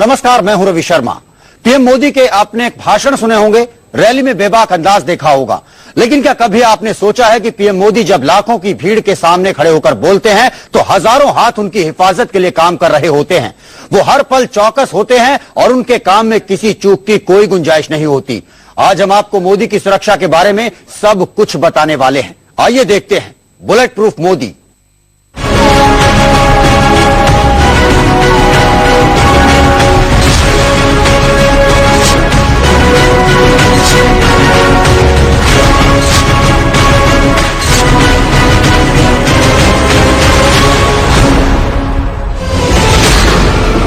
नमस्कार, मैं हूं रवि शर्मा। पीएम मोदी के आपने एक भाषण सुने होंगे, रैली में बेबाक अंदाज देखा होगा, लेकिन क्या कभी आपने सोचा है कि पीएम मोदी जब लाखों की भीड़ के सामने खड़े होकर बोलते हैं तो हजारों हाथ उनकी हिफाजत के लिए काम कर रहे होते हैं। वो हर पल चौकस होते हैं और उनके काम में किसी चूक की कोई गुंजाइश नहीं होती। आज हम आपको मोदी की सुरक्षा के बारे में सब कुछ बताने वाले हैं। आइए देखते हैं बुलेट प्रूफ मोदी।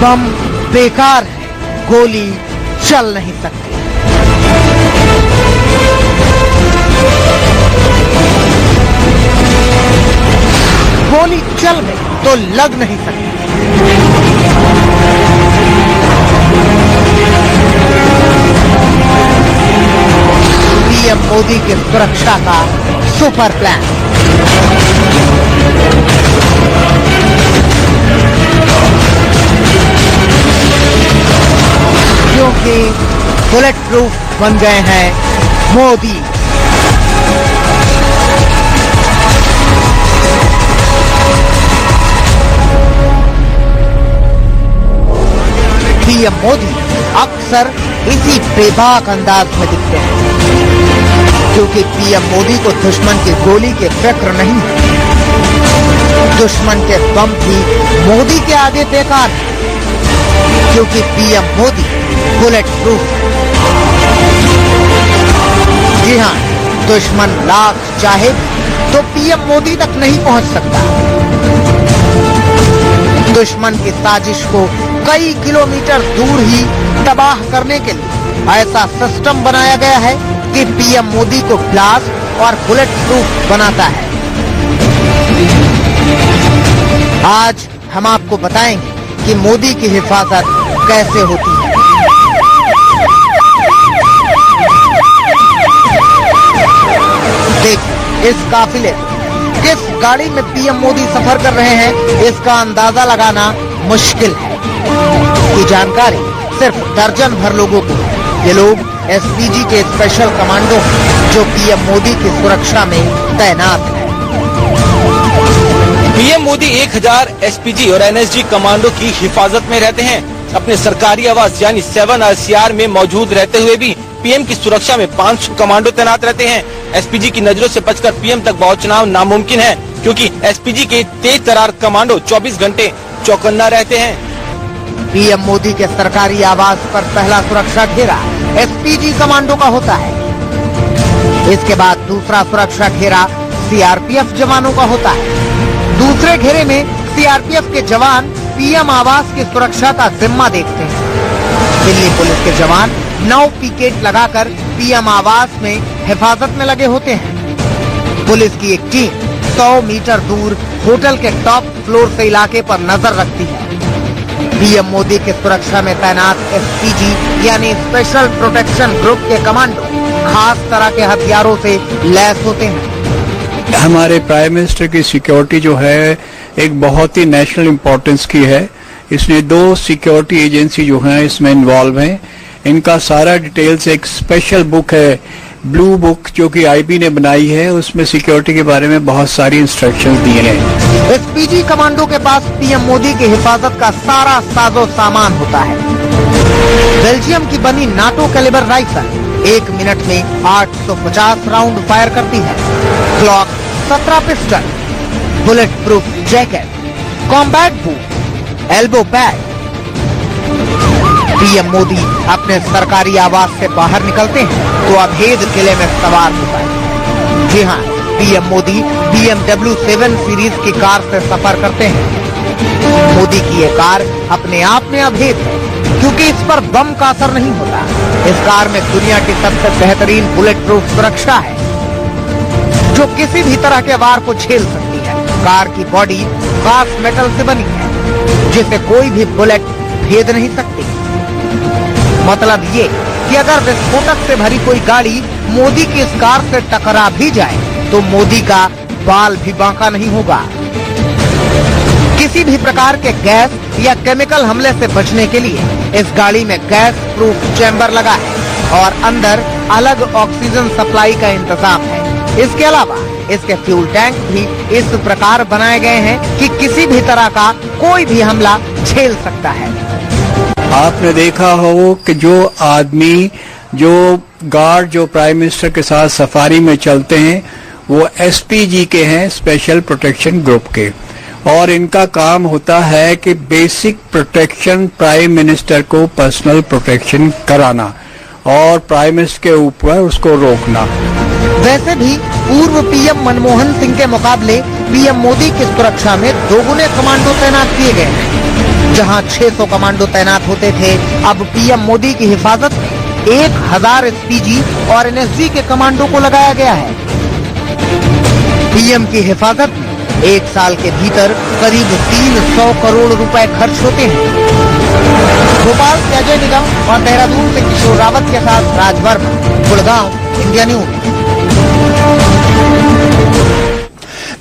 बम बेकार है, गोली चल नहीं सकती। गोली चल गई तो लग नहीं सकती। पीएम मोदी की सुरक्षा का सुपर प्लान। क्योंकि बुलेट प्रूफ बन गए हैं मोदी। पीएम मोदी अक्सर इसी बेबाक अंदाज में दिखते हैं, क्योंकि पीएम मोदी को दुश्मन की गोली के फिक्र नहीं है। दुश्मन के बम भी मोदी के आगे बेकार है, क्योंकि पीएम मोदी बुलेट प्रूफ। जी हां, दुश्मन लाख चाहे तो पीएम मोदी तक नहीं पहुंच सकता। दुश्मन की साजिश को कई किलोमीटर दूर ही तबाह करने के लिए ऐसा सिस्टम बनाया गया है कि पीएम मोदी को ब्लास्ट और बुलेट प्रूफ बनाता है। आज हम आपको बताएंगे कि मोदी की हिफाजत कैसे होती है। देखिए, इस काफिले में किस गाड़ी में पीएम मोदी सफर कर रहे हैं, इसका अंदाजा लगाना मुश्किल है। इसकी जानकारी सिर्फ दर्जन भर लोगों को है। ये लोग एसपीजी के स्पेशल कमांडो हैं, जो पीएम मोदी की सुरक्षा में तैनात हैं। पीएम मोदी 1000 एसपीजी और एनएसजी कमांडो की हिफाजत में रहते हैं। अपने सरकारी आवास यानी 7 RCR में मौजूद रहते हुए भी पीएम की सुरक्षा में 500 कमांडो तैनात रहते हैं। एसपीजी की नजरों से बचकर पीएम तक पहुंचना नामुमकिन है, क्योंकि एसपीजी के तेज तर्रार कमांडो 24 घंटे चौकन्ना रहते हैं। पीएम मोदी के सरकारी आवास पर पहला सुरक्षा घेरा एसपीजी कमांडो का होता है। इसके बाद दूसरा सुरक्षा घेरा सीआरपीएफ जवानों का होता है। दूसरे घेरे में सीआरपीएफ के जवान पीएम आवास की सुरक्षा का जिम्मा देखते हैं। दिल्ली पुलिस के जवान 9 पिकेट लगाकर पीएम आवास में हिफाजत में लगे होते हैं। पुलिस की एक टीम 100 मीटर दूर होटल के टॉप फ्लोर से इलाके पर नजर रखती है। पीएम मोदी की सुरक्षा में तैनात एसपीजी यानी स्पेशल प्रोटेक्शन ग्रुप के कमांडो खास तरह के हथियारों से लैस होते हैं। हमारे प्राइम मिनिस्टर की सिक्योरिटी जो है एक बहुत ही नेशनल इम्पोर्टेंस की है। इसमें 2 सिक्योरिटी एजेंसी जो हैं इसमें इन्वॉल्व हैं। इनका सारा डिटेल्स एक स्पेशल बुक है, ब्लू बुक, जो कि आईबी ने बनाई है। उसमें सिक्योरिटी के बारे में बहुत सारी इंस्ट्रक्शंस दिए हैं। एसपीजी कमांडो के पास पीएम मोदी की हिफाजत का सारा साजो सामान होता है। बेल्जियम की बनी नाटो कैलिबर राइफल 1 मिनट में 850 राउंड फायर करती है। Glock 17 pistol, bullet proof jacket, combat boot, elbow pad. PM Modi अपने सरकारी आवास से बाहर निकलते हैं तो अभेद किले में सवार होता है। जी हाँ, पीएम मोदी BMW 7 सीरीज की कार से सफर करते हैं। मोदी की ये कार अपने आप में अभेद है, क्योंकि इस पर बम का असर नहीं होता। इस कार में दुनिया की सबसे बेहतरीन बुलेट प्रूफ सुरक्षा है, जो किसी भी तरह के वार को झेल सकती है। कार की बॉडी खास मेटल से बनी है, जिसे कोई भी बुलेट भेद नहीं सकती। मतलब ये कि अगर विस्फोटक से भरी कोई गाड़ी मोदी की इस कार से टकरा भी जाए तो मोदी का बाल भी बांका नहीं होगा। किसी भी प्रकार के गैस या केमिकल हमले से बचने के लिए इस गाड़ी में गैस प्रूफ चैम्बर लगा है और अंदर अलग ऑक्सीजन सप्लाई का इंतजाम है। इसके अलावा इसके फ्यूल टैंक भी इस प्रकार बनाए गए हैं कि किसी भी तरह का कोई भी हमला झेल सकता है। आपने देखा हो कि जो आदमी जो गार्ड जो प्राइम मिनिस्टर के साथ सफारी में चलते हैं वो एसपीजी के हैं, स्पेशल प्रोटेक्शन ग्रुप के, और इनका काम होता है कि बेसिक प्रोटेक्शन प्राइम मिनिस्टर को पर्सनल प्रोटेक्शन कराना और प्राइम मिनिस्टर के ऊपर उसको रोकना। वैसे भी पूर्व पीएम मनमोहन सिंह के मुकाबले पीएम मोदी की सुरक्षा में दोगुने कमांडो तैनात किए गए हैं। जहां 600 कमांडो तैनात होते थे, अब पीएम मोदी की हिफाजत में 1000 एसपीजी और एनएसजी के कमांडो को लगाया गया है। पीएम की हिफाजत में एक साल के भीतर करीब 300 करोड़ रुपए खर्च होते हैं। भोपाल से अजय निगम और देहरादून से किशोर रावत के साथ Raj Verma, Gurgaon, India news.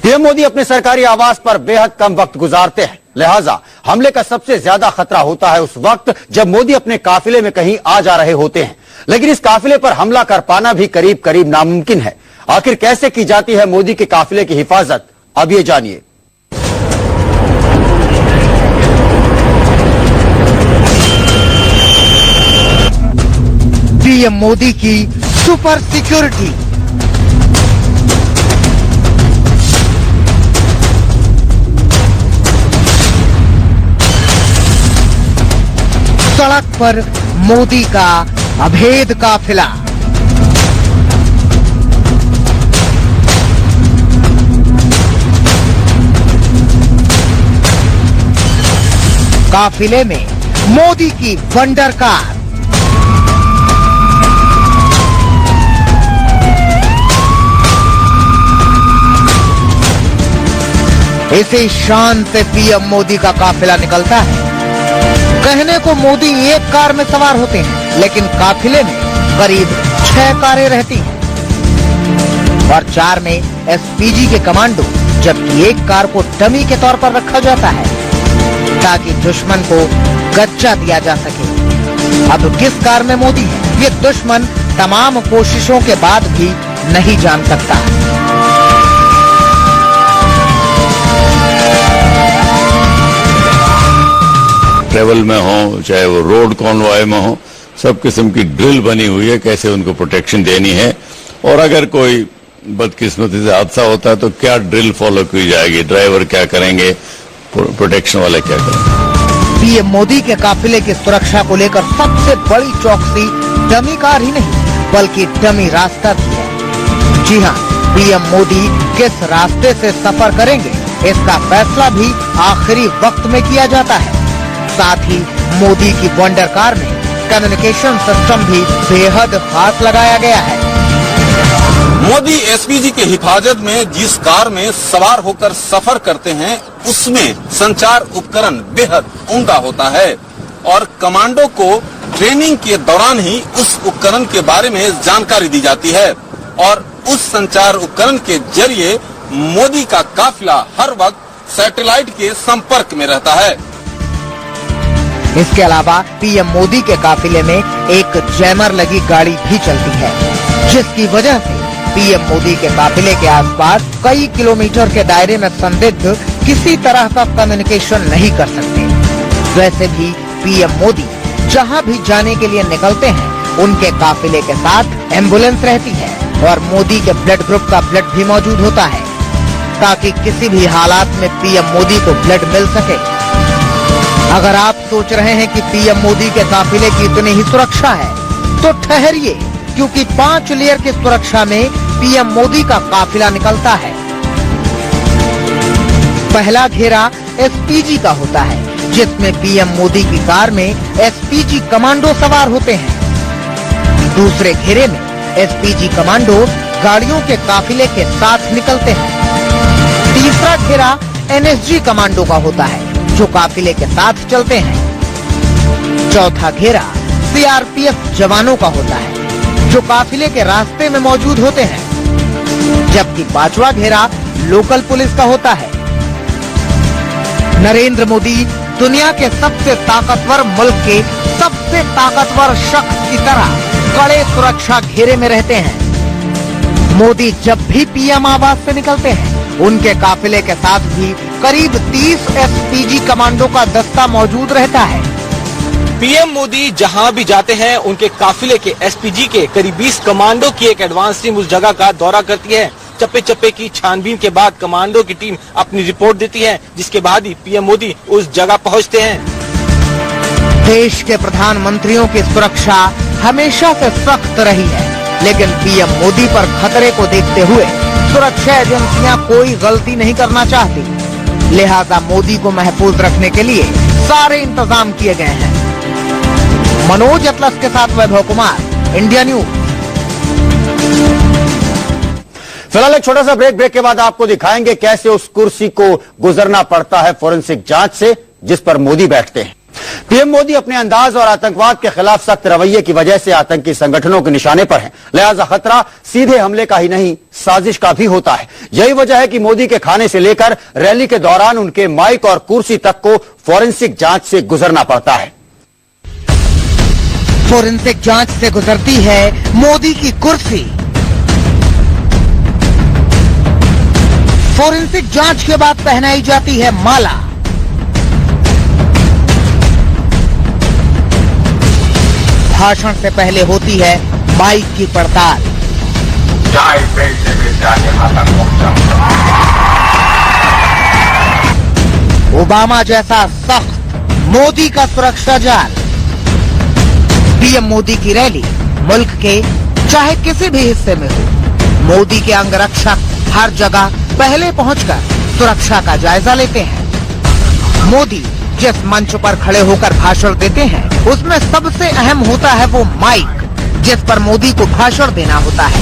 PM Modi अपने सरकारी आवास पर बेहद कम वक्त गुजारते हैं, लिहाजा हमले का सबसे ज्यादा खतरा होता है उस वक्त जब मोदी अपने काफिले में कहीं आ जा रहे होते हैं। लेकिन इस काफिले पर हमला कर पाना भी करीब करीब नामुमकिन है। आखिर कैसे की जाती है मोदी के काफिले की हिफाजत, अब ये जानिए। पीएम मोदी की सुपर सिक्योरिटी। सड़क पर मोदी का अभेद काफिला। काफिले में मोदी की वंडर कार। इसी शान से पीएम मोदी का काफिला निकलता है। कहने को मोदी एक कार में सवार होते हैं, लेकिन काफिले में करीब 6 कारें रहती हैं और 4 में एसपीजी के कमांडो, जबकि एक कार को डमी के तौर पर रखा जाता है ताकि दुश्मन को गच्चा दिया जा सके। अब किस कार में मोदी है, ये दुश्मन तमाम कोशिशों के बाद भी नहीं जान सकता। ट्रेवल में हो चाहे वो रोड कॉन्वॉय में हो, सब किस्म की ड्रिल बनी हुई है कैसे उनको प्रोटेक्शन देनी है, और अगर कोई बदकिस्मती से हादसा होता है तो क्या ड्रिल फॉलो की जाएगी, ड्राइवर क्या करेंगे, प्रोटेक्शन वाले क्या करेंगे। पीएम मोदी के काफिले की सुरक्षा को लेकर सबसे बड़ी चौकसी डमी कार ही नहीं बल्कि डमी रास्ता भी है। जी हाँ, पीएम मोदी किस रास्ते से सफर करेंगे इसका फैसला भी आखिरी वक्त में किया जाता है। साथ ही मोदी की वंडर कार में कम्युनिकेशन सिस्टम भी बेहद खास लगाया गया है। मोदी एसपीजी की हिफाजत में जिस कार में सवार होकर सफर करते हैं उसमें संचार उपकरण बेहद उम्दा होता है और कमांडो को ट्रेनिंग के दौरान ही उस उपकरण के बारे में जानकारी दी जाती है और उस संचार उपकरण के जरिए मोदी का काफिला हर वक्त सैटेलाइट के संपर्क में रहता है। इसके अलावा पीएम मोदी के काफिले में एक जैमर लगी गाड़ी भी चलती है, जिसकी वजह से पीएम मोदी के काफिले के आसपास कई किलोमीटर के दायरे में संदिग्ध किसी तरह का कम्युनिकेशन नहीं कर सकते। वैसे भी पीएम मोदी जहां भी जाने के लिए निकलते हैं, उनके काफिले के साथ एम्बुलेंस रहती है और मोदी के ब्लड ग्रुप का ब्लड भी मौजूद होता है ताकि किसी भी हालात में पीएम मोदी को ब्लड मिल सके। अगर आप सोच रहे हैं कि पीएम मोदी के काफिले की इतनी ही सुरक्षा है तो ठहरिए, क्योंकि 5 लेयर की सुरक्षा में पीएम मोदी का काफिला निकलता है। पहला घेरा एसपीजी का होता है, जिसमें पीएम मोदी की कार में एसपीजी कमांडो सवार होते हैं। दूसरे घेरे में एसपीजी कमांडो गाड़ियों के काफिले के साथ निकलते हैं। तीसरा घेरा एनएसजी कमांडो का होता है, जो काफिले के साथ चलते हैं। चौथा घेरा सीआरपीएफ जवानों का होता है, जो काफिले के रास्ते में मौजूद होते हैं, जबकि 5वां घेरा लोकल पुलिस का होता है। नरेंद्र मोदी दुनिया के सबसे ताकतवर मुल्क के सबसे ताकतवर शख्स की तरह कड़े सुरक्षा घेरे में रहते हैं। मोदी जब भी पीएम आवास से निकलते हैं, उनके काफिले के साथ भी करीब 30 एसपीजी कमांडो का दस्ता मौजूद रहता है। पीएम मोदी जहां भी जाते हैं, उनके काफिले के एसपीजी के करीब 20 कमांडो की एक एडवांस टीम उस जगह का दौरा करती है। चप्पे चप्पे की छानबीन के बाद कमांडो की टीम अपनी रिपोर्ट देती है, जिसके बाद ही पीएम मोदी उस जगह पहुंचते हैं। देश के प्रधानमंत्रियों की सुरक्षा हमेशा से सख्त रही है, लेकिन पीएम मोदी पर खतरे को देखते हुए सुरक्षा एजेंसियां कोई गलती नहीं करना चाहती। लिहाजा मोदी को महफूज रखने के लिए सारे इंतजाम किए गए हैं। मनोज अतलस के साथ वैभव कुमार, इंडिया न्यूज। फिलहाल एक छोटा सा ब्रेक के बाद आपको दिखाएंगे कैसे उस कुर्सी को गुजरना पड़ता है फोरेंसिक जांच से जिस पर मोदी बैठते हैं। पीएम मोदी अपने अंदाज और आतंकवाद के खिलाफ सख्त रवैये की वजह से आतंकी संगठनों के निशाने पर हैं। लिहाजा खतरा सीधे हमले का ही नहीं, साजिश का भी होता है। यही वजह है कि मोदी के खाने से लेकर रैली के दौरान उनके माइक और कुर्सी तक को फोरेंसिक जांच से गुजरना पड़ता है। फोरेंसिक जांच से गुजरती है मोदी की कुर्सी। फोरेंसिक जांच के बाद पहनाई जाती है माला। भाषण से पहले होती है माइक की पड़ताल। ओबामा जैसा सख्त मोदी का सुरक्षा जाल। पीएम मोदी की रैली मुल्क के चाहे किसी भी हिस्से में हो, मोदी के अंगरक्षक हर जगह पहले पहुंचकर सुरक्षा का जायजा लेते हैं। मोदी जिस मंच पर खड़े होकर भाषण देते हैं, उसमें सबसे अहम होता है वो माइक, जिस पर मोदी को भाषण देना होता है।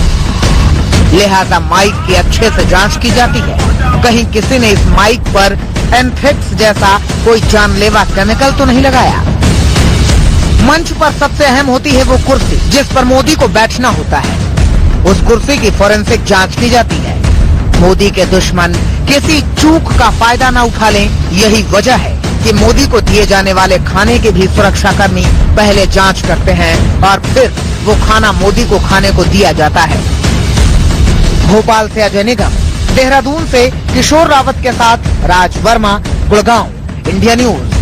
लिहाजा माइक की अच्छे से जांच की जाती है, कहीं किसी ने इस माइक पर एंथ्रेक्स जैसा कोई जानलेवा केमिकल तो नहीं लगाया। मंच पर सबसे अहम होती है वो कुर्सी जिस पर मोदी को बैठना होता है। उस कुर्सी की फोरेंसिक जांच की जाती है। मोदी के दुश्मन किसी चूक का फायदा न उठा लें, यही वजह है कि मोदी को दिए जाने वाले खाने की भी सुरक्षाकर्मी पहले जांच करते हैं और फिर वो खाना मोदी को खाने को दिया जाता है। भोपाल से अजय निगम, देहरादून से किशोर रावत के साथ Raj Verma, Gurgaon, India news.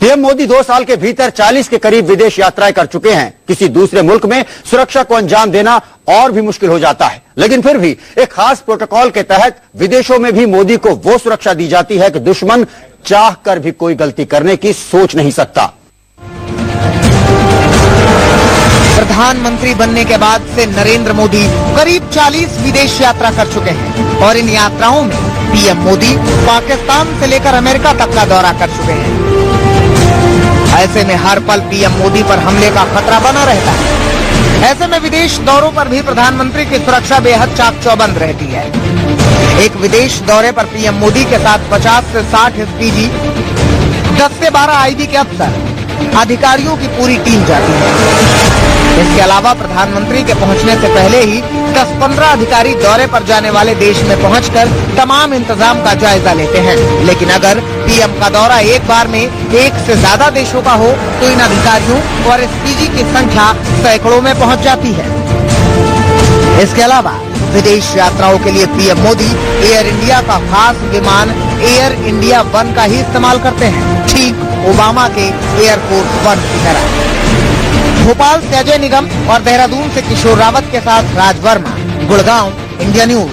PM Modi 2 साल के भीतर 40 के करीब विदेश यात्राएं कर चुके हैं। किसी दूसरे मुल्क में सुरक्षा को अंजाम देना और भी मुश्किल हो जाता है, लेकिन फिर भी एक खास प्रोटोकॉल के तहत विदेशों में भी मोदी को वो सुरक्षा दी जाती है कि दुश्मन चाह कर भी कोई गलती करने की सोच नहीं सकता। प्रधानमंत्री बनने के बाद से नरेंद्र मोदी करीब 40 विदेश यात्रा कर चुके हैं और इन यात्राओं में पीएम मोदी पाकिस्तान से लेकर अमेरिका तक का दौरा कर चुके हैं। ऐसे में हर पल पीएम मोदी पर हमले का खतरा बना रहता है। ऐसे में विदेश दौरों पर भी प्रधानमंत्री की सुरक्षा बेहद चाक चौबंद रहती है। एक विदेश दौरे पर पीएम मोदी के साथ 50 से 60 एसपीजी, 10 से 12 आईबी के अफसर, अधिकारियों की पूरी टीम जाती है। इसके अलावा प्रधानमंत्री के पहुंचने से पहले ही 10-15 अधिकारी दौरे पर जाने वाले देश में पहुंचकर तमाम इंतजाम का जायजा लेते हैं। लेकिन अगर पीएम का दौरा एक बार में 1 से ज्यादा देशों का हो तो इन अधिकारियों और एसपीजी की संख्या सैकड़ों में पहुंच जाती है। इसके अलावा विदेश यात्राओं के लिए पीएम मोदी एयर इंडिया का खास विमान एयर इंडिया 1 का ही इस्तेमाल करते हैं, ठीक ओबामा के एयरफोर्स 1 की तरह। भोपाल से अजय निगम और देहरादून से किशोर रावत के साथ राज वर्मा, गुड़गांव, इंडिया न्यूज।